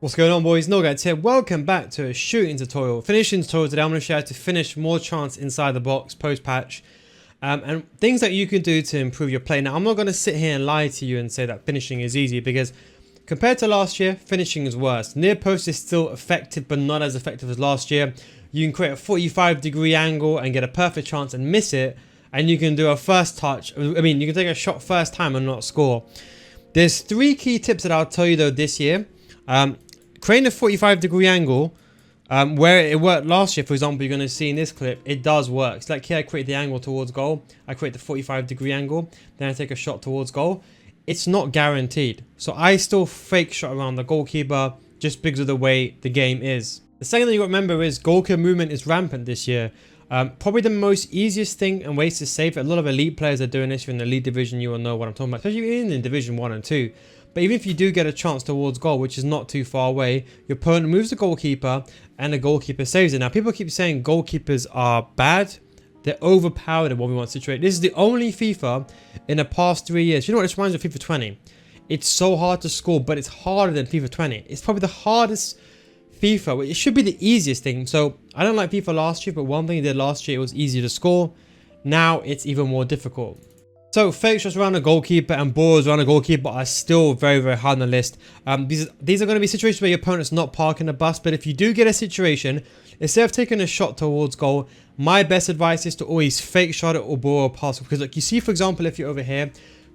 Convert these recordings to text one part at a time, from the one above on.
What's going on, boys? NealGuides here. Welcome back to a shooting tutorial. Finishing tutorial today. I'm going to show you how to finish more chance inside the box post-patch. And things that you can do to improve your play. Now, I'm not going to sit here and lie to you and say that finishing is easy, because compared to last year, finishing is worse. Near post is still effective, but not as effective as last year. You can create a 45-degree angle and get a perfect chance and miss it. And you can do a first touch. You can take a shot first time and not score. There's 3 key tips that I'll tell you though this year. Creating a 45-degree angle, where it worked last year, for example, you're going to see in this clip, it does work. It's like here, I create the angle towards goal. I create the 45-degree angle. Then I take a shot towards goal. It's not guaranteed. So I still fake shot around the goalkeeper just because of the way the game is. The second thing you got to remember is goalkeeper movement is rampant this year. Probably the most easiest thing and ways to save it. A lot of elite players are doing this. If you're in the elite division, you will know what I'm talking about, especially in Division 1 and 2. But even if you do get a chance towards goal, which is not too far away, your opponent moves the goalkeeper and the goalkeeper saves it. Now, people keep saying goalkeepers are bad. They're overpowered in 1v1 situation. This is the only FIFA in the past 3 years. You know what this reminds me of? FIFA 20. It's so hard to score, but it's harder than FIFA 20. It's probably the hardest FIFA. It should be the easiest thing. So I don't like FIFA last year, but one thing it did last year, it was easier to score. Now it's even more difficult. So fake shots around a goalkeeper and balls around a goalkeeper are still very, very high on the list. These are going to be situations where your opponent's not parking the bus. But if you do get a situation, instead of taking a shot towards goal, my best advice is to always fake shot it or ball or pass. Because look, you see, for example, if you're over here,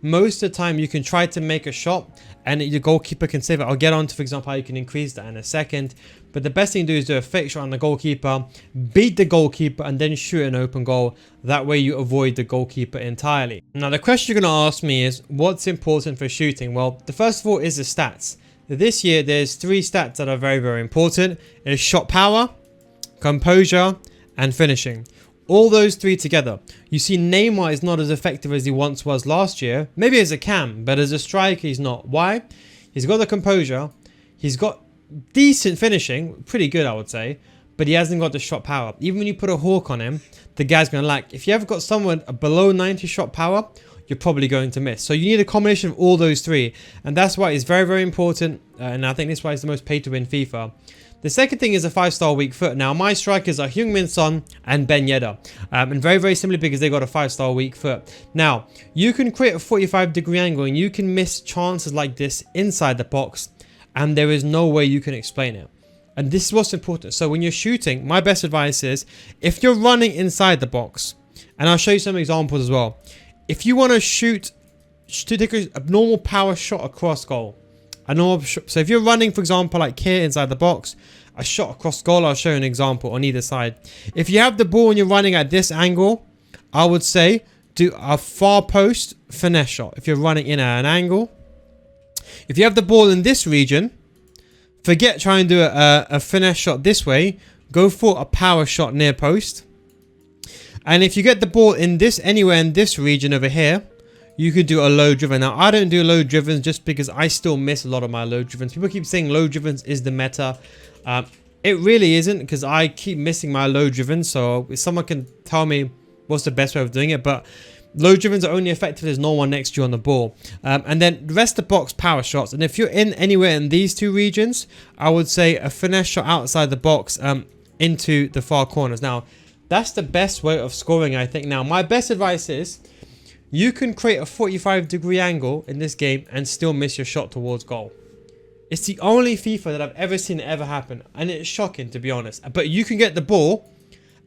most of the time you can try to make a shot and your goalkeeper can save it. I'll get on to, for example, how you can increase that in a second. But the best thing to do is do a fake shot on the goalkeeper, beat the goalkeeper, and then shoot an open goal. That way you avoid the goalkeeper entirely. Now, the question you're going to ask me is, what's important for shooting? Well, the first of all is the stats. This year, there's 3 stats that are very, very important. It's shot power, composure, and finishing. All those 3 together. You see, Neymar is not as effective as he once was last year. Maybe as a cam, but as a striker, he's not. Why? He's got the composure. He's got decent finishing. Pretty good, I would say. But he hasn't got the shot power. Even when you put a hawk on him, the guy's going to lack. If you ever got someone below 90 shot power, you're probably going to miss. So you need a combination of all those 3. And that's why it's very, very important. And I think this is why it's the most pay-to-win FIFA. The second thing is a 5-star weak foot. Now, my strikers are Heung-min Son and Ben Yedder. And very, very simply because they got a 5-star weak foot. Now, you can create a 45-degree angle and you can miss chances like this inside the box. And there is no way you can explain it. And this is what's important. So when you're shooting, my best advice is, if you're running inside the box, and I'll show you some examples as well. If you want to take a normal power shot across goal. So if you're running, for example, like here inside the box, a shot across goal, I'll show you an example on either side. If you have the ball and you're running at this angle, I would say do a far post finesse shot. If you're running in at an angle. If you have the ball in this region, forget trying to do a finesse shot this way. Go for a power shot near post. And if you get the ball in this anywhere in this region over here, you could do a low driven. Now, I don't do low drivens just because I still miss a lot of my low drivens. People keep saying low drivens is the meta. It really isn't, because I keep missing my low drivens. So if someone can tell me what's the best way of doing it. But low drivens are only effective if there's no one next to you on the ball. And then the rest of the box, power shots. And if you're in anywhere in these 2 regions, I would say a finesse shot outside the box into the far corners. Now, that's the best way of scoring, I think. Now, my best advice is, you can create a 45-degree angle in this game and still miss your shot towards goal. It's the only FIFA that I've ever seen ever happen. And it's shocking, to be honest. But you can get the ball,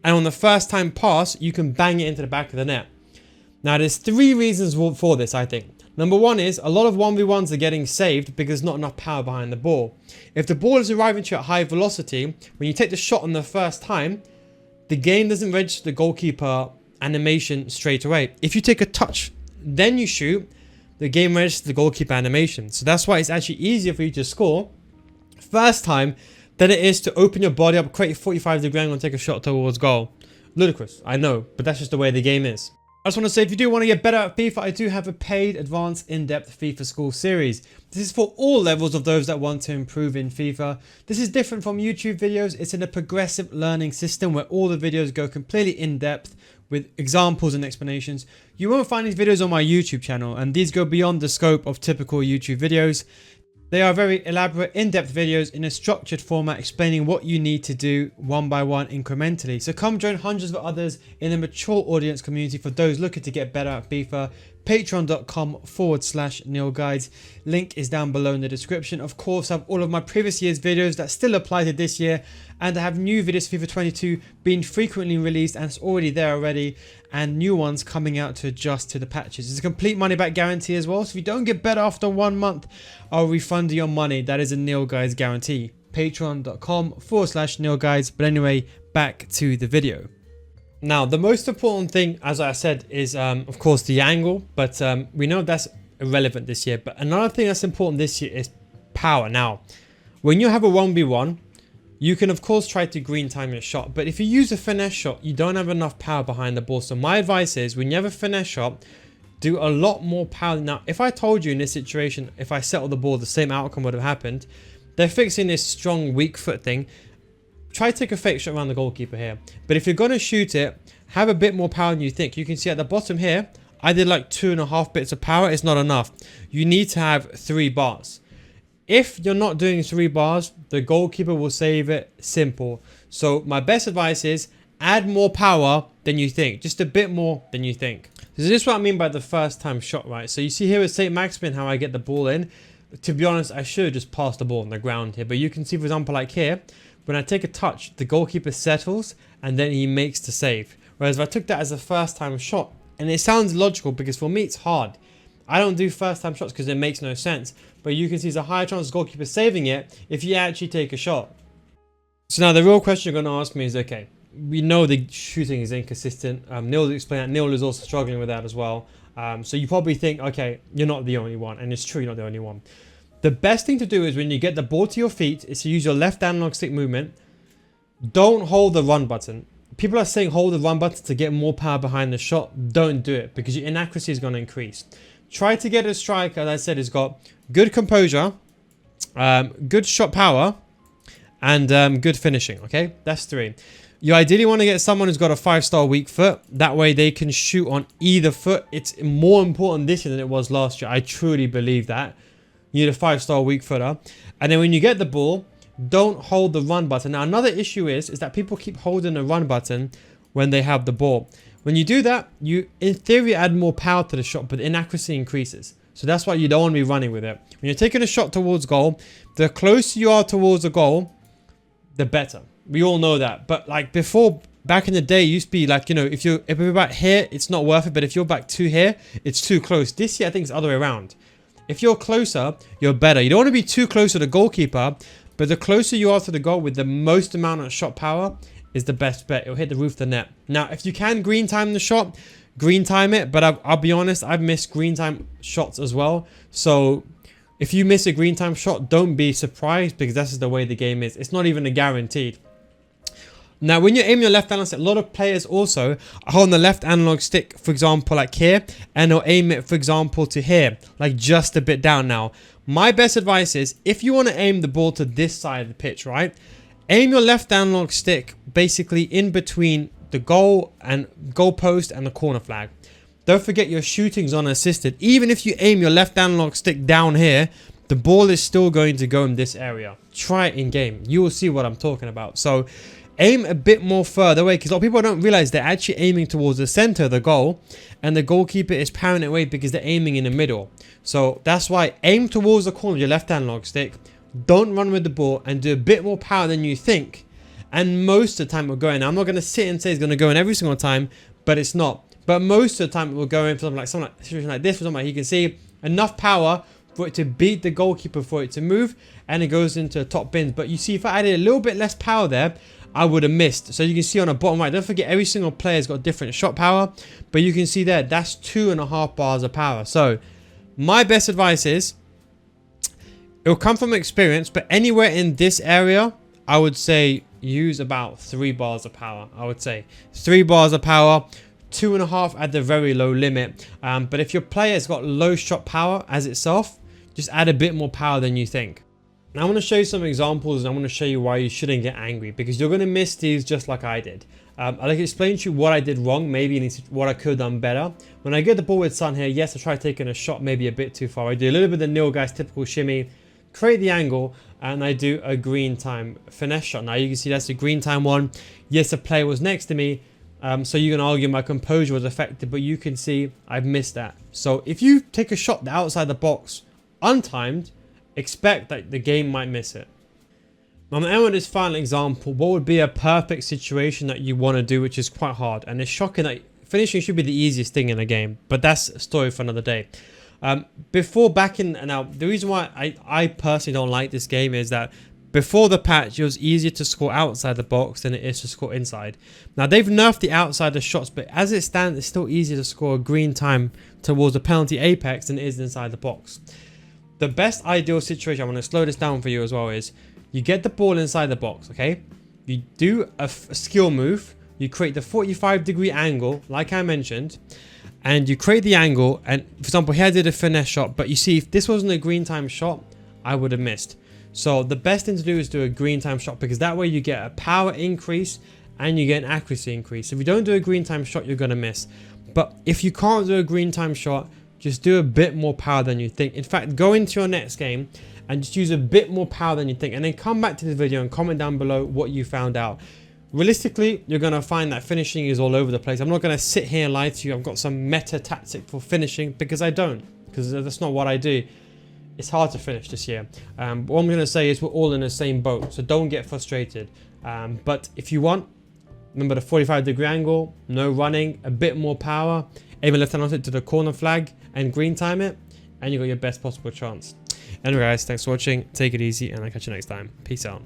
and on the first time pass, you can bang it into the back of the net. Now, there's 3 reasons for this, I think. Number 1 is, a lot of 1v1s are getting saved because there's not enough power behind the ball. If the ball is arriving to you at high velocity, when you take the shot on the first time, the game doesn't register the goalkeeper animation straight away. If you take a touch, then you shoot, the game registers the goalkeeper animation. So that's why it's actually easier for you to score first time than it is to open your body up, create a 45-degree angle and take a shot towards goal. Ludicrous, I know, but that's just the way the game is. I just want to say, if you do want to get better at FIFA, I do have a paid, advanced, in-depth FIFA School Series. This is for all levels of those that want to improve in FIFA. This is different from YouTube videos. It's in a progressive learning system where all the videos go completely in-depth with examples and explanations. You won't find these videos on my YouTube channel, and these go beyond the scope of typical YouTube videos. They are very elaborate, in-depth videos in a structured format explaining what you need to do one by one incrementally. So come join hundreds of others in a mature audience community for those looking to get better at FIFA. Patreon.com/NealGuides. Link is down below in the description. Of course, I have all of my previous year's videos that still apply to this year, and I have new videos for FIFA 22 being frequently released, and it's already there already, and new ones coming out to adjust to the patches. It's a complete money back guarantee as well, so if you don't get better after 1 month, I'll refund your money. That is a NealGuides guarantee. Patreon.com/NealGuides. But anyway, back to the video. Now, the most important thing, as I said, is of course the angle, but we know that's irrelevant this year. But another thing that's important this year is power. Now, when you have a 1v1, you can of course try to green time your shot, but if you use a finesse shot, you don't have enough power behind the ball. So my advice is, when you have a finesse shot, do a lot more power. Now, if I told you in this situation, if I settled the ball, the same outcome would have happened. They're fixing this strong weak foot thing. Try to take a fake shot around the goalkeeper here. But if you're going to shoot it, have a bit more power than you think. You can see at the bottom here, I did like 2.5 bits of power. It's not enough. You need to have 3 bars. If you're not doing 3 bars, the goalkeeper will save it. Simple. So my best advice is add more power than you think. Just a bit more than you think. So this is what I mean by the first time shot, right? So you see here with St. Maximin how I get the ball in. To be honest, I should have just passed the ball on the ground here. But you can see, for example, like here, when I take a touch, the goalkeeper settles and then he makes the save. Whereas if I took that as a first time shot, and it sounds logical because for me it's hard. I don't do first time shots because it makes no sense. But you can see there's a higher chance of the goalkeeper saving it if you actually take a shot. So now the real question you're going to ask me is, okay, we know the shooting is inconsistent. Neil explained that. Neil is also struggling with that as well. So you probably think, okay, you're not the only one. And it's true, you're not the only one. The best thing to do is when you get the ball to your feet is to use your left analog stick movement. Don't hold the run button. People are saying hold the run button to get more power behind the shot. Don't do it because your inaccuracy is going to increase. Try to get a striker, as I said, has got good composure, good shot power, and good finishing. Okay, that's 3. You ideally want to get someone who's got a 5-star weak foot. That way they can shoot on either foot. It's more important this year than it was last year. I truly believe that. You need a 5-star weak footer. And then when you get the ball, don't hold the run button. Now, another issue is that people keep holding the run button when they have the ball. When you do that, you, in theory, add more power to the shot, but the inaccuracy increases. So that's why you don't want to be running with it. When you're taking a shot towards goal, the closer you are towards the goal, the better. We all know that. But like before, back in the day, it used to be like, you know, if you're back here, it's not worth it. But if you're back to here, it's too close. This year, I think it's the other way around. If you're closer, you're better. You don't want to be too close to the goalkeeper, but the closer you are to the goal with the most amount of shot power is the best bet. It'll hit the roof of the net. Now, if you can green time the shot, green time it. But I'll be honest, I've missed green time shots as well. So if you miss a green time shot, don't be surprised because that's just the way the game is. It's not even a guaranteed. Now, when you aim your left analog stick, a lot of players also are holding the left analog stick, for example, like here, and they'll aim it, for example, to here, like just a bit down. Now, my best advice is if you want to aim the ball to this side of the pitch, right? Aim your left analog stick basically in between the goal post and the corner flag. Don't forget your shooting's unassisted. Even if you aim your left analog stick down here, the ball is still going to go in this area. Try it in game. You will see what I'm talking about. So aim a bit more further away because a lot of people don't realize they're actually aiming towards the center of the goal and the goalkeeper is parrying it away because they're aiming in the middle. So that's why aim towards the corner with your left analog stick. Don't run with the ball and do a bit more power than you think. And most of the time it will go in. Now, I'm not going to sit and say it's going to go in every single time, but it's not. But most of the time it will go in for something like a situation like this, for something like you can see enough power for it to beat the goalkeeper, for it to move, and it goes into the top bins. But you see, if I added a little bit less power there, I would have missed. So you can see on the bottom right, don't forget every single player's got different shot power, but you can see there, that's 2.5 bars of power. So my best advice is, it'll come from experience, but anywhere in this area, I would say use about 3 bars of power. I would say 3 bars of power, 2.5 at the very low limit. But if your player's got low shot power as itself, just add a bit more power than you think. Now I'm going to show you some examples and I'm going to show you why you shouldn't get angry because you're going to miss these just like I did. I'll explain to you what I did wrong, maybe what I could have done better. When I get the ball with Son here, yes, I tried taking a shot maybe a bit too far. I do a little bit of the NealGuides typical shimmy, create the angle, and I do a green time finesse shot. Now you can see that's a green time one. Yes, a player was next to me, so you can argue my composure was affected, but you can see I've missed that. So if you take a shot outside the box untimed, expect that the game might miss it. Now, I'm going to end with this final example. What would be a perfect situation that you want to do, which is quite hard, and it's shocking that finishing should be the easiest thing in a game, but that's a story for another day. Now the reason why I personally don't like this game is that before the patch it was easier to score outside the box than it is to score inside. Now they've nerfed the outside the shots, but as it stands it's still easier to score a green time towards the penalty apex than it is inside the box. The best ideal situation, I'm going to slow this down for you as well, is you get the ball inside the box, okay? You do a skill move, you create the 45-degree angle like I mentioned, and you create the angle, and for example here I did a finesse shot, but you see if this wasn't a green time shot I would have missed. So the best thing to do is do a green time shot, because that way you get a power increase and you get an accuracy increase. If you don't do a green time shot you're going to miss. But if you can't do a green time shot, just do a bit more power than you think. In fact, go into your next game and just use a bit more power than you think, and then come back to this video and comment down below what you found out. Realistically, you're going to find that finishing is all over the place. I'm not going to sit here and lie to you. I've got some meta tactic for finishing, because I don't. Because that's not what I do. It's hard to finish this year. What I'm going to say is we're all in the same boat, so don't get frustrated. But if you want, remember the 45-degree angle, no running, a bit more power, aim a left hand on it to the corner flag and green time it, and you got your best possible chance. Anyway guys, thanks for watching. Take it easy, and I'll catch you next time. Peace out.